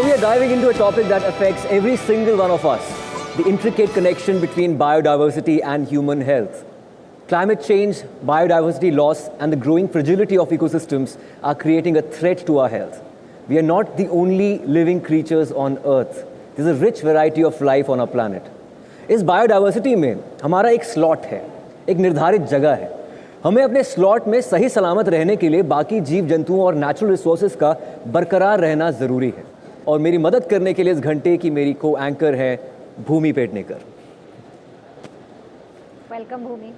Now we are diving into a topic that affects every single one of us, the intricate connection between biodiversity and human health. Climate change, biodiversity loss, and the growing fragility of ecosystems are creating a threat to our health. We are not the only living creatures on Earth. There's a rich variety of life on our planet. इस biodiversity में हमारा एक slot है, एक निर्धारित जगह है. हमें अपने स्लॉट में सही सलामत रहने के लिए बाकी जीव जंतुओं और नेचुरल रिसोर्सेज का बरकरार रहना ज़रूरी है. और मेरी मदद करने के लिए इस घंटे की मेरी को एंकर है भूमि Pednekar. Welcome, Bhumi.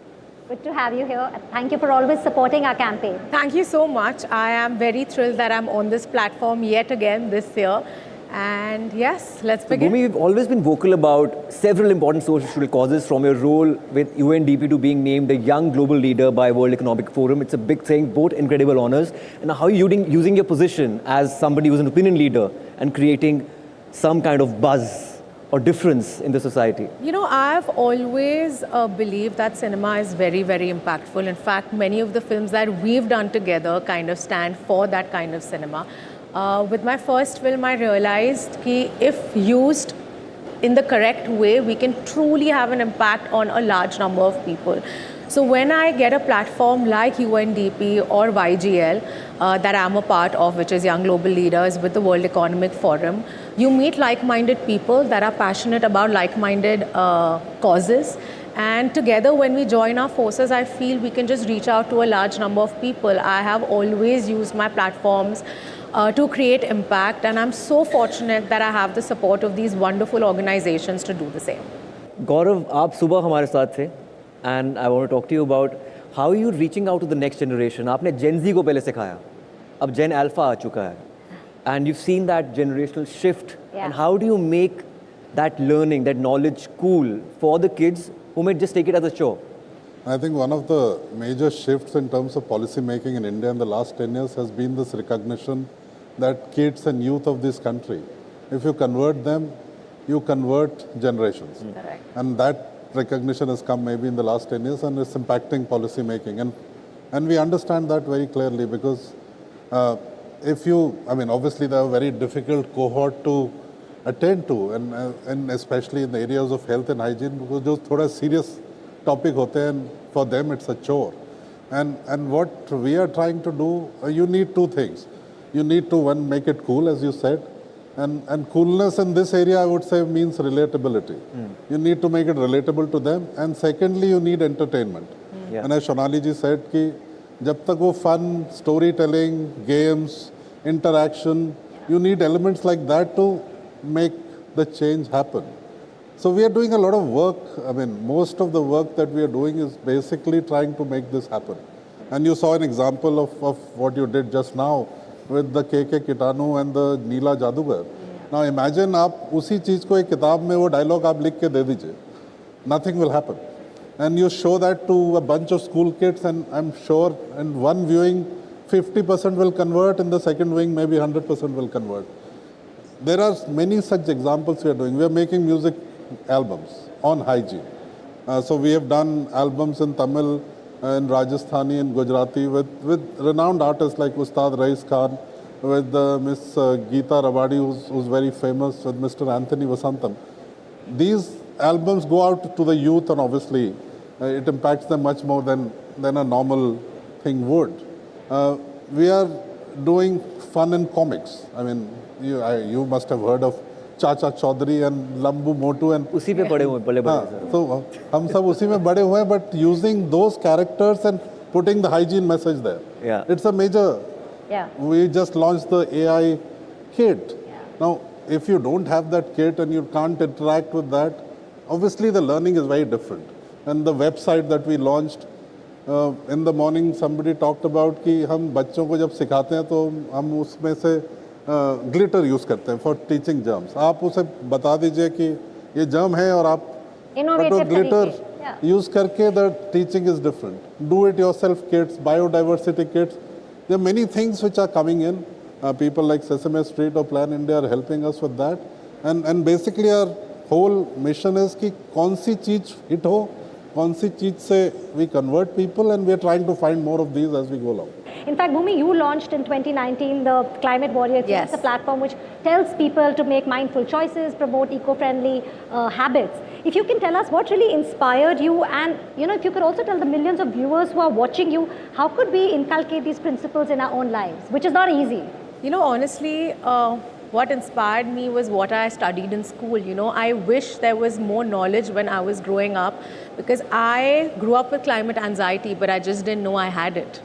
Good to have you here. Thank you for always supporting our campaign. Thank you so much. I am very thrilled that I'm on this platform yet again this year. And yes, let's begin. Bhumi, you've always been vocal about several important social causes, from your role with UNDP to being named a young global leader by World Economic Forum. It's a big thing, both incredible honors. And how are you using your position as somebody who's an opinion leader and creating some kind of buzz or difference in the society? You know, I've always believed that cinema is very, very impactful. In fact, many of the films that we've done together kind of stand for that kind of cinema. With my first film, I realized that if used in the correct way, we can truly have an impact on a large number of people. So when I get a platform like UNDP or YGL that I'm a part of, which is Young Global Leaders with the World Economic Forum, you meet like-minded people that are passionate about like-minded causes. And together, when we join our forces, I feel we can just reach out to a large number of people. I have always used my platforms to create impact, and I'm so fortunate that I have the support of these wonderful organizations to do the same. Gaurav, आप सुबह हमारे साथ थे, and I want to talk to you about how are you reaching out to the next generation. आपने Gen Z को पहले सिखाया, अब Gen Alpha आ चुका है, and you've seen that generational shift. Yeah. And how do you make that learning, that knowledge cool for the kids who may just take it as a chore? I think one of the major shifts in terms of policy making in India in the last 10 years has been this recognition that kids and youth of this country, if you convert them, you convert generations. Correct. And that recognition has come maybe in the last 10 years and it's impacting policy making. And we understand that very clearly because obviously they're a very difficult cohort to attend to and especially in the areas of health and hygiene because those thoda serious topic hote hain and for them it's a chore. And what we are trying to do, you need two things. You need to, one, make it cool, as you said. And coolness in this area, I would say, means relatability. You need to make it relatable to them. And secondly, you need entertainment. Yeah. And as Shonali ji said, ki, jab tak wo fun, storytelling, games, interaction, you need elements like that to make the change happen. So we are doing a lot of work. I mean, most of the work that we are doing is basically trying to make this happen. And you saw an example of what you did just now with the KK Kitanu and the Neela Jadugar. Now imagine आप उसी चीज़ को एक किताब में वो dialogue आप लिख के दे दीजिए. Nothing will happen. And you show that to a bunch of school kids and I'm sure in one viewing 50% will convert, in the second viewing maybe 100% will convert. There are many such examples we are doing. We are making music albums on hygiene. So we have done albums in Tamil, in Rajasthani and Gujarati with renowned artists like Ustad Rais Khan, with Miss Geeta Rawadi, who's very famous, with Mr. Anthony Vasantham. These albums go out to the youth and obviously it impacts them much more than a normal thing would. We are doing fun in comics. I mean, you must have heard of चाचा Chaudhary and Lambu Motu and उसी पे पड़े हुए बड़े so हम सब उसी में बड़े हुए but using those characters and putting the hygiene message there. Yeah. It's a major. Yeah. We just launched the AI kit. Yeah. Now, if you don't have that kit and you can't interact with that, obviously the learning is very different. And the website that we launched in the morning, somebody talked about कि हम बच्चों को जब सिखाते हैं तो हम उसमें से ग्लिटर यूज़ करते हैं फॉर टीचिंग जर्म्स. आप उसे बता दीजिए कि ये जर्म है और आप ग्लिटर यूज़ करके the teaching is different. Do it yourself kits, biodiversity kits. There are many things which are coming in. People like Sesame Street or Plan India are helping us with that. And basically our whole mission is कि कौन सी चीज़ hit हो कौन सी चीज़ से we convert people, and we are trying to find more of these as we go along. In fact, Bhumi, you launched in 2019 the Climate Warrior Kit, Yes. a platform which tells people to make mindful choices, promote eco-friendly habits. If you can tell us what really inspired you, and if you could also tell the millions of viewers who are watching you, how could we inculcate these principles in our own lives, which is not easy. Honestly, what inspired me was what I studied in school. I wish there was more knowledge when I was growing up, because I grew up with climate anxiety, but I just didn't know I had it.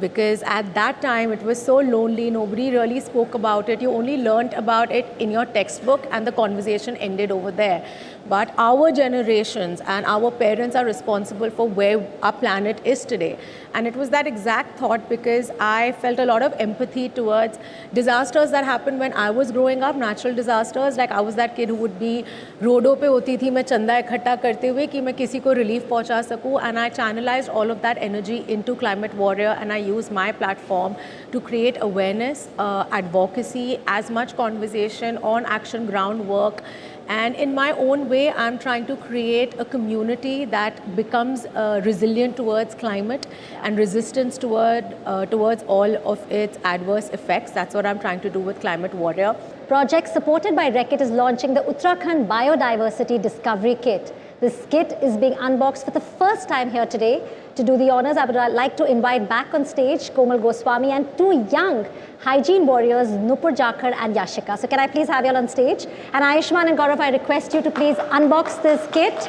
Because at that time it was so lonely, nobody really spoke about it. You only learnt about it in your textbook and the conversation ended over there. But our generations and our parents are responsible for where our planet is today. And it was that exact thought, because I felt a lot of empathy towards disasters that happened when I was growing up, natural disasters. Like I was that kid who would be roadon pe hoti thi, मैं चंदा इकट्ठा करते हुए कि मैं किसी को relief पहुंचा सकूं, and I channelized all of that energy into Climate Warrior, and I used my platform to create awareness, advocacy, as much conversation on action groundwork. And in my own way, I'm trying to create a community that becomes resilient towards climate and resistance towards all of its adverse effects. That's what I'm trying to do with Climate Warrior. Project supported by Reckitt is launching the Uttarakhand Biodiversity Discovery Kit. This kit is being unboxed for the first time here today. To do the honors, I would like to invite back on stage Komal Goswami and two young hygiene warriors, Nupur Jakhar and Yashika. So can I please have you all on stage? And Ayushman and Gaurav, I request you to please unbox this kit.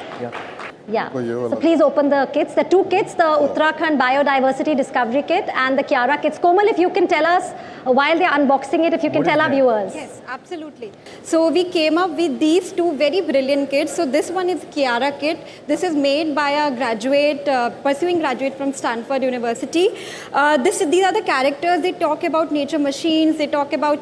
Yeah. So please open the kits. The two kits, the Uttarakhand Biodiversity Discovery Kit and the Kiara kits. Komal, if you can tell us, while they're unboxing it, if you can tell our viewers. Yes, absolutely. So we came up with these two very brilliant kits. So this one is Kiara kit. This is made by a graduate, pursuing graduate from Stanford University. These are the characters. They talk about nature machines. They talk about,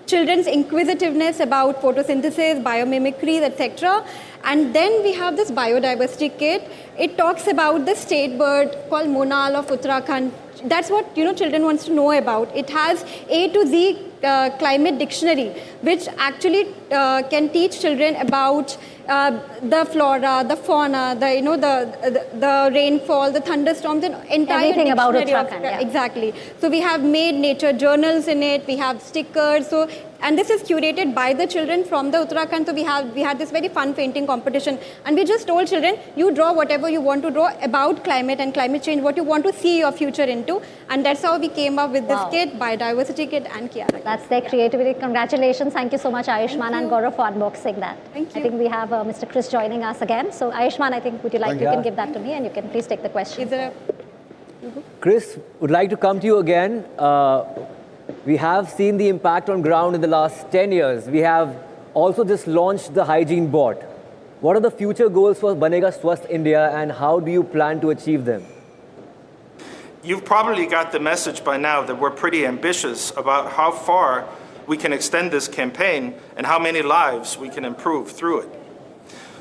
children's inquisitiveness about photosynthesis, biomimicry, etc. And then we have this biodiversity kit. It talks about the state bird called Monal of Uttarakhand. That's what children wants to know about. It has A to Z climate dictionary, which actually can teach children about the flora, the fauna, the rainfall, the thunderstorms, the entire everything about dictionary Uttarakhand. Yeah. Exactly. So we have made nature journals in it. We have stickers. So, and this is curated by the children from the Uttarakhand. So we had this very fun painting competition, and we just told children, you draw whatever you want to draw about climate and climate change, what you want to see your future into, and that's how we came up with this kit, biodiversity kit, and Kiara. That's their creativity. Congratulations. Thank you so much, Ayushman and Gaurav, for unboxing that. Thank you. I think we have Mr. Chris joining us again. So Ayushman, I think, would you like, you can give that to me and you can please take the question. Is there Chris, would like to come to you again. We have seen the impact on ground in the last 10 years. We have also just launched the hygiene bot. What are the future goals for Banega Swasth India, and how do you plan to achieve them? You've probably got the message by now that we're pretty ambitious about how far we can extend this campaign and how many lives we can improve through it.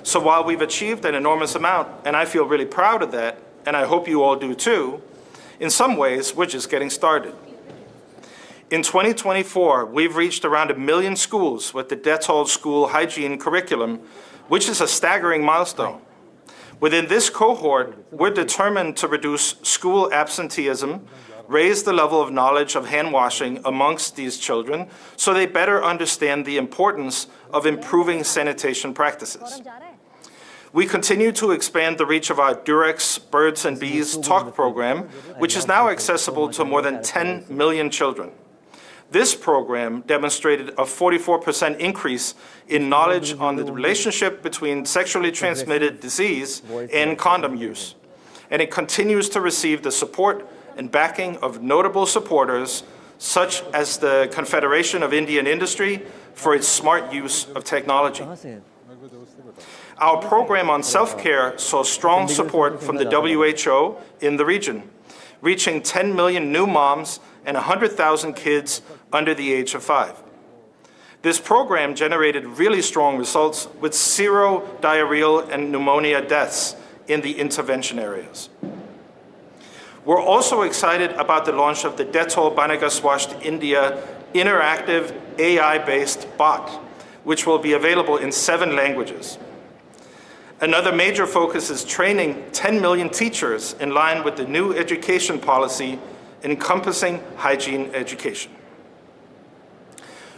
So while we've achieved an enormous amount, and I feel really proud of that, and I hope you all do too, in some ways, we're just getting started. In 2024, we've reached around 1 million schools with the Dettol school hygiene curriculum, which is a staggering milestone. Within this cohort, we're determined to reduce school absenteeism, raise the level of knowledge of hand washing amongst these children so they better understand the importance of improving sanitation practices. We continue to expand the reach of our Durex Birds and Bees Talk program, which is now accessible to more than 10 million children. This program demonstrated a 44% increase in knowledge on the relationship between sexually transmitted disease and condom use. And it continues to receive the support and backing of notable supporters, such as the Confederation of Indian Industry, for its smart use of technology. Our program on self-care saw strong support from the WHO in the region, reaching 10 million new moms and 100,000 kids under the age of 5. This program generated really strong results with 0 diarrheal and pneumonia deaths in the intervention areas. We're also excited about the launch of the Dettol Banega Swasth India interactive AI-based bot, which will be available in 7 languages. Another major focus is training 10 million teachers in line with the new education policy encompassing hygiene education.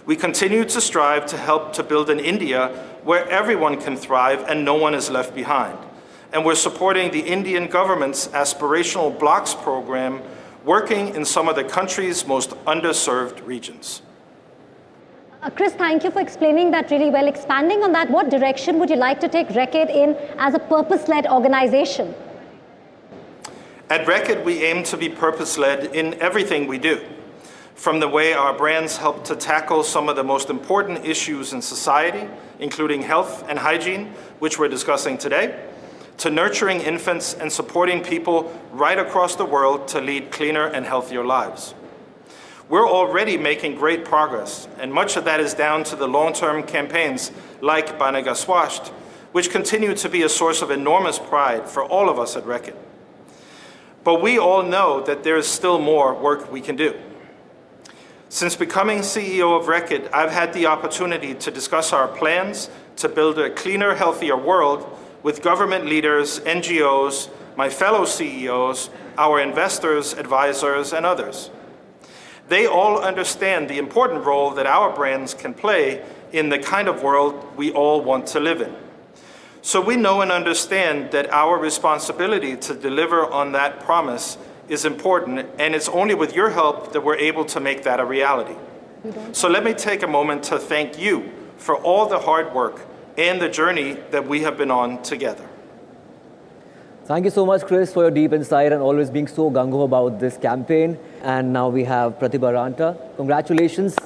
We continue to strive to help to build an India where everyone can thrive and no one is left behind. And we're supporting the Indian government's aspirational blocks program, working in some of the country's most underserved regions. Chris, thank you for explaining that really well. Expanding on that, what direction would you like to take Reckitt in as a purpose-led organization? At Reckitt, we aim to be purpose-led in everything we do, from the way our brands help to tackle some of the most important issues in society, including health and hygiene, which we're discussing today, to nurturing infants and supporting people right across the world to lead cleaner and healthier lives. We're already making great progress, and much of that is down to the long-term campaigns like Banega Swasth, which continue to be a source of enormous pride for all of us at Reckitt. But we all know that there is still more work we can do. Since becoming CEO of Reckitt, I've had the opportunity to discuss our plans to build a cleaner, healthier world with government leaders, NGOs, my fellow CEOs, our investors, advisors, and others. They all understand the important role that our brands can play in the kind of world we all want to live in. So we know and understand that our responsibility to deliver on that promise is important, and it's only with your help that we're able to make that a reality. So let me take a moment to thank you for all the hard work and the journey that we have been on together. Thank you so much, Chris, for your deep insight and always being so gung-ho about this campaign. And now we have Pratibha Ranta. Congratulations.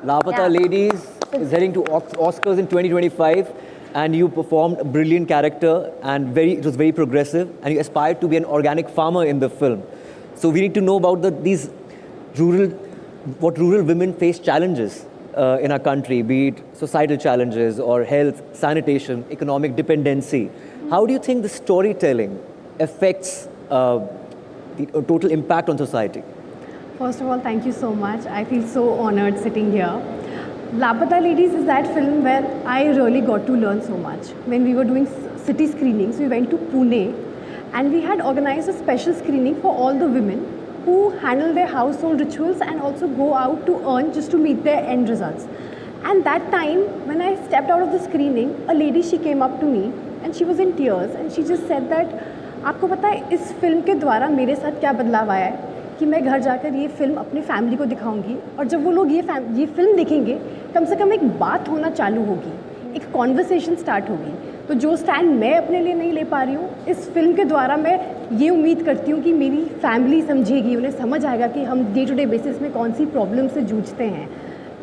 Lapata Ladies is heading to Oscars in 2025. And you performed a brilliant character and it was very progressive. And you aspired to be an organic farmer in the film. So we need to know about what rural women face challenges in our country, be it societal challenges or health, sanitation, economic dependency. How do you think the storytelling affects the total impact on society? First of all, thank you so much. I feel so honored sitting here. Lapata Ladies is that film where I really got to learn so much. When we were doing city screenings, we went to Pune and we had organized a special screening for all the women who handle their household rituals and also go out to earn just to meet their end results. And that time, when I stepped out of the screening, a lady, she came up to me and she was in tears and she just said that, आपको पता है इस film के द्वारा मेरे साथ क्या बदलाव आया है कि मैं घर जाकर ये फिल्म अपनी फैमिली को दिखाऊंगी और जब वो लोग ये फिल्म देखेंगे कम से कम एक बात होना चालू होगी, एक कॉन्वर्सेशन स्टार्ट होगी. तो जो स्टैंड मैं अपने लिए नहीं ले पा रही हूँ, इस फिल्म के द्वारा मैं ये उम्मीद करती हूँ कि मेरी फैमिली समझेगी, उन्हें समझ आएगा कि हम डे टू डे बेसिस में कौन सी प्रॉब्लम से जूझते हैं.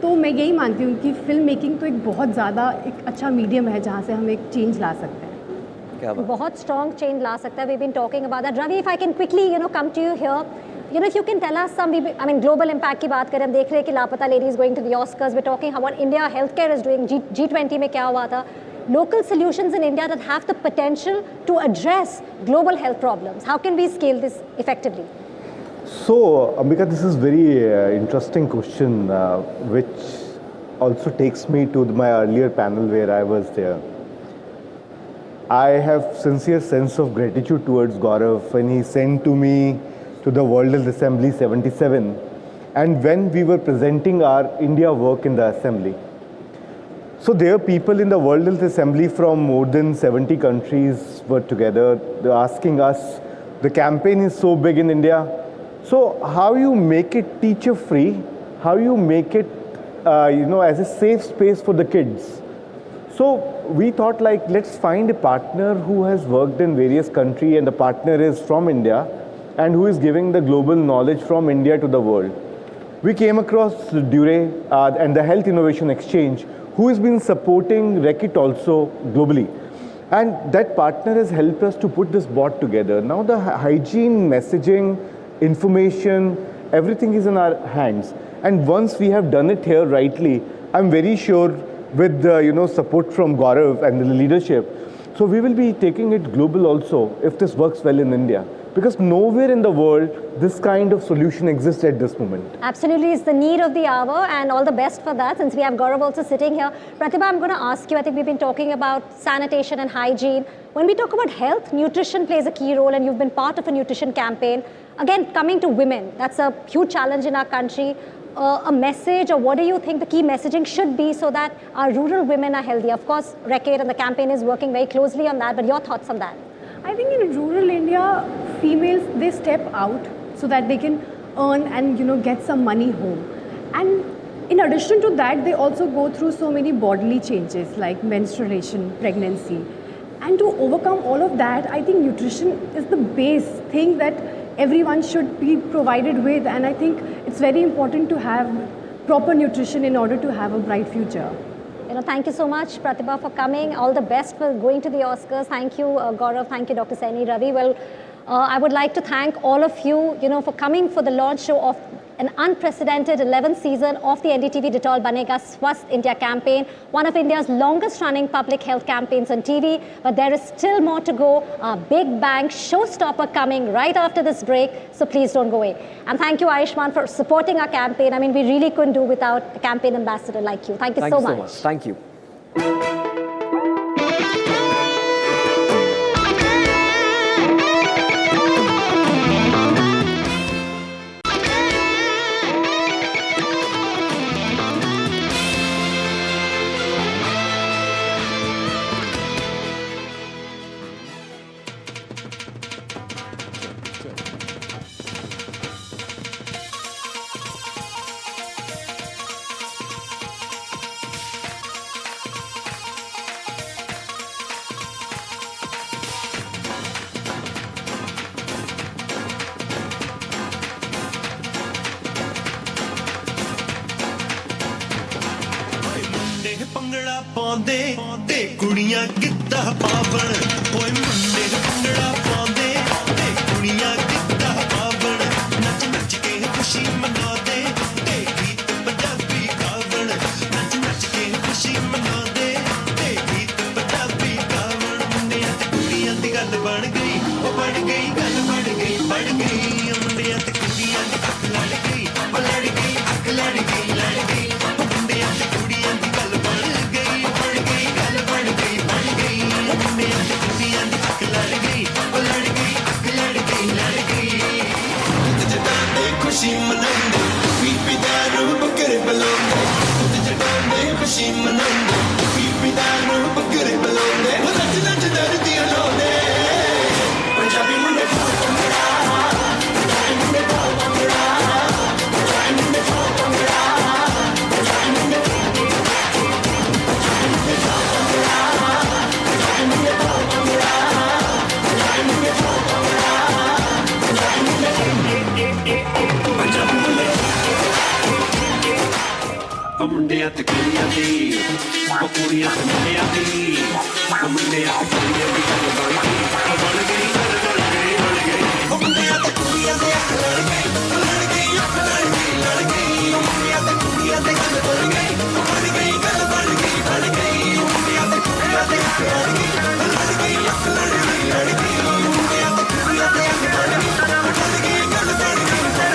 तो मैं यही मानती हूँ कि फिल्म मेकिंग तो एक बहुत ज़्यादा एक अच्छा मीडियम है जहाँ से हम एक चेंज ला सकते हैं. बहुत स्ट्रॉन्ग चेंज ला सकता है. We've been talking about that. Ravi, if I can quickly, come to you here. If you can tell us some, global impact की बात करें, हम देख रहे हैं कि लापता ladies going to the Oscars. We're talking how India healthcare is doing. G20 में क्या हुआ था? Local solutions in India that have the potential to address global health problems. How can we scale this effectively? So, Ambika, this is very interesting question, which also takes me to my earlier panel where I was there. I have sincere sense of gratitude towards Gaurav when he sent to me to the World Health Assembly 77 and when we were presenting our India work in the Assembly. So there are people in the World Health Assembly from more than 70 countries were together. They're asking us, the campaign is so big in India, so how you make it teacher free, how you make it as a safe space for the kids. So we thought let's find a partner who has worked in various countries and the partner is from India and who is giving the global knowledge from India to the world. We came across Dure and the Health Innovation Exchange, who has been supporting Reckitt also globally. And that partner has helped us to put this board together. Now the hygiene, messaging, information, everything is in our hands. And once we have done it here rightly, I'm very sure with the support from Gaurav and the leadership, so we will be taking it global also if this works well in India. because nowhere in the world this kind of solution exists at this moment. Absolutely, it's the need of the hour, and all the best for that. Since we have Gaurav also sitting here, Pratibha, I'm going to ask you, I think we've been talking about sanitation and hygiene. When we talk about health, nutrition plays a key role, and you've been part of a nutrition campaign. Again, coming to women, that's a huge challenge in our country. A message, or what do you think the key messaging should be so that our rural women are healthy? Of course, Reckitt and the campaign is working very closely on that, but your thoughts on that? I think in rural India, females, they step out so that they can earn and get some money home. And in addition to that, they also go through so many bodily changes like menstruation, pregnancy. And to overcome all of that, I think nutrition is the base thing that everyone should be provided with. And I think it's very important to have proper nutrition in order to have a bright future. Thank you so much, Pratibha, for coming. All the best for going to the Oscars. Thank you, Gaurav. Thank you, Dr. Saini, Ravi. Well, I would like to thank all of you, for coming for the launch show of an unprecedented 11th season of the NDTV Detol Banega Swasth India campaign, one of India's longest running public health campaigns on TV. But there is still more to go. A big bang showstopper coming right after this break. So please don't go away. And thank you, Ayushman, for supporting our campaign. I mean, we really couldn't do without a campaign ambassador like you. Thank you so much. Thank you. Bhangra ਪਾਉਂਦੇ ਤੇ ਕੁੜੀਆਂ ਗਿੱਧਾ ਪਾਵਣ ਓਏ ਮੁੰਡੇ ਭੰਗੜਾ ਪਾਉਂਦੇ ਤੇ ਕੁੜੀਆਂ ਗਿੱਧਾ ਪਾਵਣ ਨੱਚ ਨੱਚ ਕੇ ਖੁਸ਼ੀ ਮਨਾਉਂਦੇ ਤੇ ਗੀਤ ਪੰਜਾਬੀ ਗਾਵਣ ਨੱਚ ਨੱਚ ਕੇ ਖੁਸ਼ੀ ਮਨਾਉਂਦੇ ਤੇ ਗੀਤ ਪੰਜਾਬੀ ਗਾਵਣ ਮੁੰਡਿਆਂ ਤੇ ਕੁੜੀਆਂ ਦੀ ਗੱਲ ਬਣ ਗਈ ਉਹ ਬਣ ਗਈ ਗੱਲ ਬਣ ਗਈ ਮੁੰਡਿਆਂ ਤੇ ਕੁੜੀਆਂ ਦੀ ਅੱਖ ਲੜ ਗਈ ਉਹ ਲੜ ਗਈ ਅੱਖ ਲੜ ਗਈ ਮੁੰਡਿਆਂ ਤੇ ਕੁੜੀਆਂ ਦੀ ਗੱਲ ਬਣ ਗਈ ਗੱਲ ਬਣ ਗਈ ਮੁੰਡਿਆਂ ਤੇ ਕੁੜੀਆਂ ਦੀ ਅੱਖ ਲੜ ਗਈ ਉਹ ਲੜ ਗਈ ਅੱਖ ਲੜ ਗਈ ਜਟਾਂ ਦੇ ਖੁਸ਼ੀ ਮਨਾਉਂਦੇ ਬੀਬੀ ਦਾ ਰੂਪ ਕਰੇ ਬੁਲਾਉਂਦੇ ਜਟਾਂ ਦੇ ਖੁਸ਼ੀ ਮਨਾਉਂਦੇ ਬੀਬੀ ਦਾ ਰੂਪ ਕਰੇ ਬੁਲਾਉਂਦੇ ਉਹ ਨੱਚ ਨੱਚ ਦਰਦੀਆਂ ਲਾਉਂਦੇ ਪੰਜਾਬੀ ਮੁੰਡੇ ਭੰਗੜਾ ਪੰਜਾਬੀ ਮੁੰਡੇ ਭੰਗੜਾ ਪੰਜਾਬੀ ਮੁੰਡੇ ਭੰਗੜਾ ਮੁੰਡਿਆਂ ਤੇ ਕੁੜੀਆਂ ਦੀ ਉਹ ਕੁੜੀਆਂ ਤੇ ਮੁੰਡਿਆਂ ਦੀ ਉਹ ਮੁੰਡਿਆਂ ਤੇ ਕੁੜੀਆਂ ਦੀ ਗੱਲ ਬਣ ਗਈ ਉਹ ਬਣ ਗਈ ਉਹ ਮੁੰਡਿਆਂ ਤੇ ਕੁੜੀਆਂ ਦੇ ਅੱਖ ਲੜ ਗਈ ਲੜ ਗਈ ਅੱਖ ਲੜ ਗਈ ਉਹ ਮੁੰਡਿਆਂ ਤੇ ਕੁੜੀਆਂ ਦੇ ਗੱਲ ਬਣ ਗਈ ਉਹ ਬਣ ਗਈ ਗੱਲ ਬਣ ਗਈ ਉਹ ਮੁੰਡਿਆਂ ਤੇ ਕੁੜੀਆਂ ਦੇ ਅੱਖ ਲੜ ਗਈ ਲੜ ਗਈ ਅੱਖ ਲੜ ਗਈ ਉਹ ਮੁੰਡਿਆਂ ਤੇ ਕੁੜੀਆਂ ਦੇ ਅੱਖ ਲੜ ਗਈ ਬਣ ਗਈ ਗੱਲ ਬਣ ਗਈ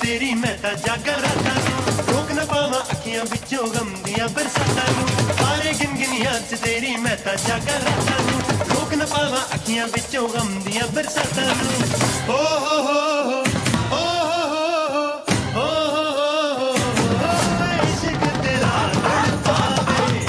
तेरी मैं ता जागर रातां नूं रोक न पावां अखियां विचों गम दियां बरसातां नूं सारे गिन गिन याद तेरी मैं ता जागर रातां नूं रोक न पावां अखियां विचों गम दियां बरसातां नूं हो इश्क तेरा तड़पावे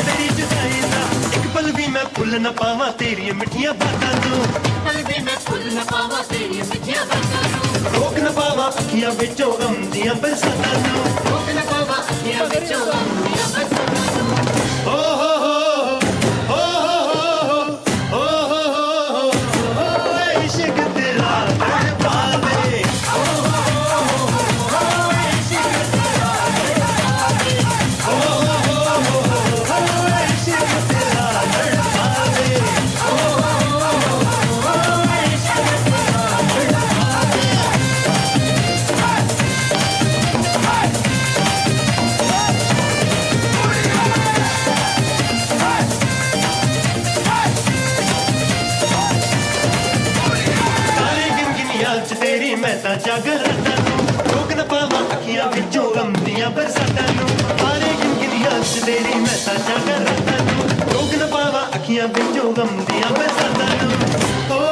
तेरी जुदाई दा एक पल भी मैं भुल न पावां तेरी मिठियां बातां तू पल भी मैं भुल न पावां तेरी मिठियां बातां तू रोक न पावां अखियां विचों गम दियां बरसातां तू रोक न पावां अखियां विचों गम दियां बरसातां तू ओ हो जागर रातां नूं रोक न पावां अखियां विचों गम दियां बरसातां नूं हारे गिनगिनियां च तेरी मैं तां जागर रातां नूं रोक न पावां अखियां विचों गम दियां बरसातां नूं